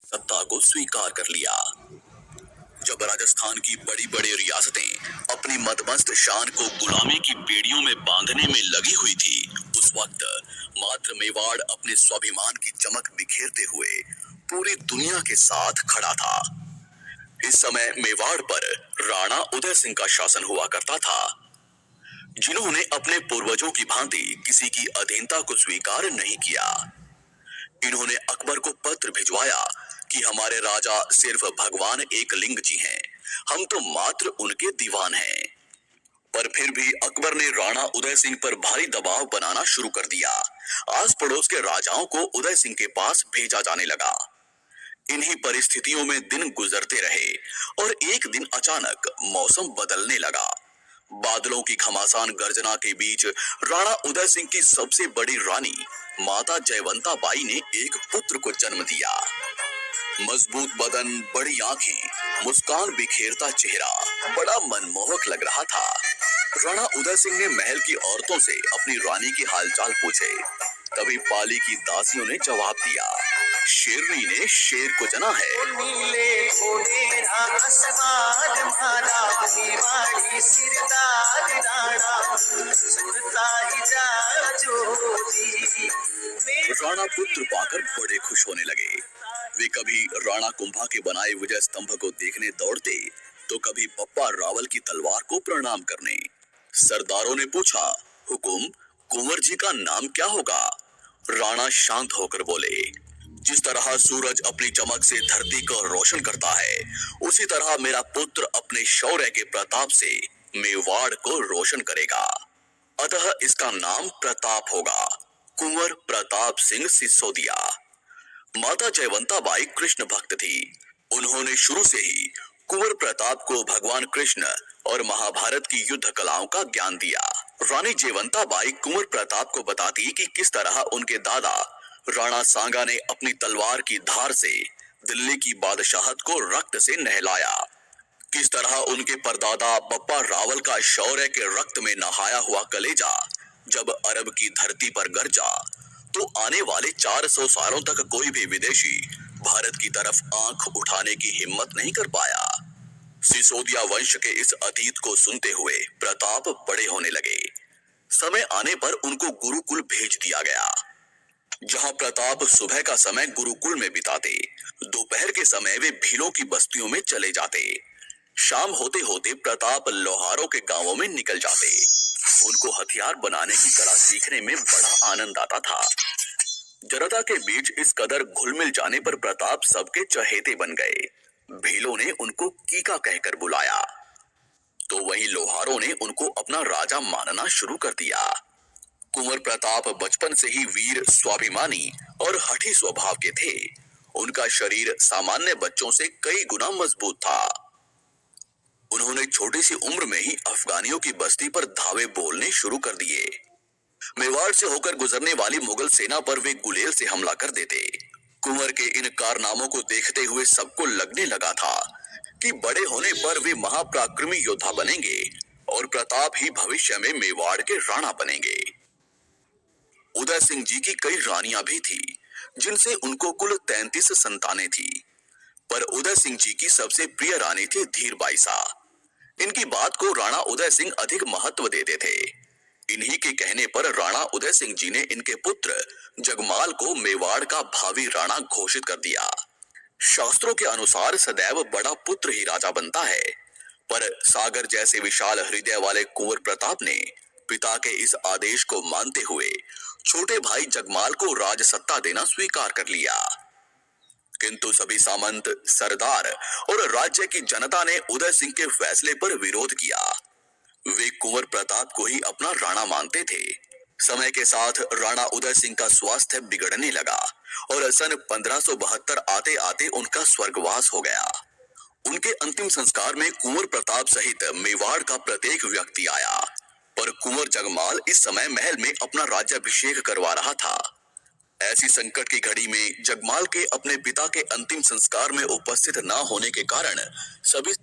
सत्ता को स्वीकार कर लिया। जब राजस्थान की बड़ी बड़ी रियासतें अपनी मदमस्त शान को गुलामी की बेड़ियों में बांधने में लगी हुई थी, उस वक्त मात्र मेवाड़ अपने स्वाभिमान की चमक बिखेरते हुए पूरी दुनिया के साथ खड़ा था। इस समय मेवाड़ पर राणा उदय सिंह का शासन हुआ करता था, जिन्होंने अपने पूर्वजों की भांति किसी की अधीनता को स्वीकार नहीं किया। इन्होंने अकबर को पत्र भिजवाया कि हमारे राजा सिर्फ भगवान एक लिंग जी हैं, हम तो मात्र उनके दीवान हैं। पर फिर भी अकबर ने राणा उदय सिंह पर भारी दबाव बनाना शुरू कर दिया। आस पड़ोस के राजाओं को उदय सिंह के पास भेजा जाने लगा। इन्हीं परिस्थितियों में दिन गुजरते रहे और एक दिन अचानक मौसम बदलने लगा। बादलों की घमासान गर्जना के बीच राणा उदय सिंह की सबसे बड़ी रानी माता जयवंता बाई ने एक पुत्र को जन्म दिया। मजबूत बदन, बड़ी आंखें, मुस्कान बिखेरता चेहरा बड़ा मनमोहक लग रहा था। राणा उदय सिंह ने महल की औरतों से अपनी रानी के हालचाल पूछे। तभी पाली की दासियों ने जवाब दिया, शेरनी ने शेर को जना है। राणा पुत्र पाकर बड़े खुश होने लगे। वे कभी राणा कुंभा के बनाए विजय स्तंभ को देखने दौड़ते, तो कभी बप्पा रावल की तलवार को प्रणाम करने। सरदारों ने पूछा, हुकुम, कुंवर जी का नाम क्या होगा? राणा शांत होकर बोले, जिस तरह सूरज अपनी चमक से धरती को रोशन करता है, उसी तरह मेरा पुत्र अपने शौर्य के प्रताप से मेवाड़ को रोशन करेगा। अतः इसका नाम प्रताप होगा, कुंवर प्रताप सिंह सिसोदिया। माता जयवंता बाई कृष्ण भक्त थी। उन्होंने शुरू से ही कुंवर प्रताप को भगवान कृष्ण और महाभारत की युद्ध कलाओं का ज्ञान दिया। रानी जयवंता बाई कुंवर प्रताप को बताती कि किस तरह उनके दादा राणा सांगा ने अपनी तलवार की धार से दिल्ली की बादशाहत को रक्त से नहलाया, किस तरह उनके परदादा बप्पा रावल का शौर्य के रक्त में नहाया हुआ कलेजा जब अरब की धरती पर गरजा, तो आने वाले 400 सालों तक कोई भी विदेशी भारत की तरफ आंख उठाने की हिम्मत नहीं कर पाया। सिसोदिया वंश के इस अतीत को सुनते हुए प्रताप बड़े होने लगे। समय आने पर उनको गुरुकुल भेज दिया गया, जहां प्रताप सुबह का समय गुरुकुल में बिताते, दोपहर के समय वे भीलों की बस्तियों में चले जाते। शाम होते होते प्रताप लोहारों के गांवों में निकल जाते। उनको हथियार बनाने की कला सीखने में बड़ा आनंद आता था। जनता के बीच इस कदर घुल मिल जाने पर प्रताप सबके चहेते बन गए। भीलों ने उनको कीका कहकर बुलाया, तो वहीं लोहारों ने उनको अपना राजा मानना शुरू कर दिया। कुंवर प्रताप बचपन से ही वीर, स्वाभिमानी और हठी स्वभाव के थे। उनका शरीर सामान्य बच्चों से कई गुना मजबूत था। उन्होंने छोटी सी उम्र में ही अफगानियों की बस्ती पर धावे बोलने शुरू कर दिए। मेवाड़ से होकर गुजरने वाली मुगल सेना पर वे गुलेल से हमला कर देते। कुंवर के इन कारनामों को देखते हुए सबको लगने लगा था कि बड़े होने पर वे महापराक्रमी योद्धा बनेंगे और प्रताप ही भविष्य में मेवाड़ के राणा बनेंगे। उदय सिंह जी की कई रानियां भी थी, जिनसे उनको कुल 33 संतानें थी, पर उदय सिंह जी की सबसे प्रिय रानी थी धीर बाईसा। इनकी बात को राणा उदय सिंह अधिक महत्व देते थे। इन्हीं के कहने पर राणा उदय सिंह जी ने इनके पुत्र जगमाल को मेवाड़ का भावी राणा घोषित कर दिया। शास्त्रों के अनुसार सदैव बड़ा पुत्र ही राजा बनता है, पर सागर जैसे विशाल हृदय वाले कुंवर प्रताप ने पिता के इस आदेश को मानते हुए छोटे भाई जगमाल को राजसत्ता देना स्वीकार कर लिया। किंतु सभी सामंत, सरदार और राज्य की जनता ने उदय सिंह के फैसले पर विरोध किया। वे कुंवर प्रताप को ही अपना राणा मानते थे। समय के साथ राणा उदय सिंह का स्वास्थ्य बिगड़ने लगा और सन 1572 आते आते उनका स्वर्गवास हो गया। उनके अंतिम संस्कार में कुंवर प्रताप सहित मेवाड़ का प्रत्येक व्यक्ति आया, पर कुंवर जगमाल इस समय महल में अपना राज्याभिषेक करवा रहा था। ऐसी संकट की घड़ी में जगमाल के अपने पिता के अंतिम संस्कार में उपस्थित न होने के कारण सभी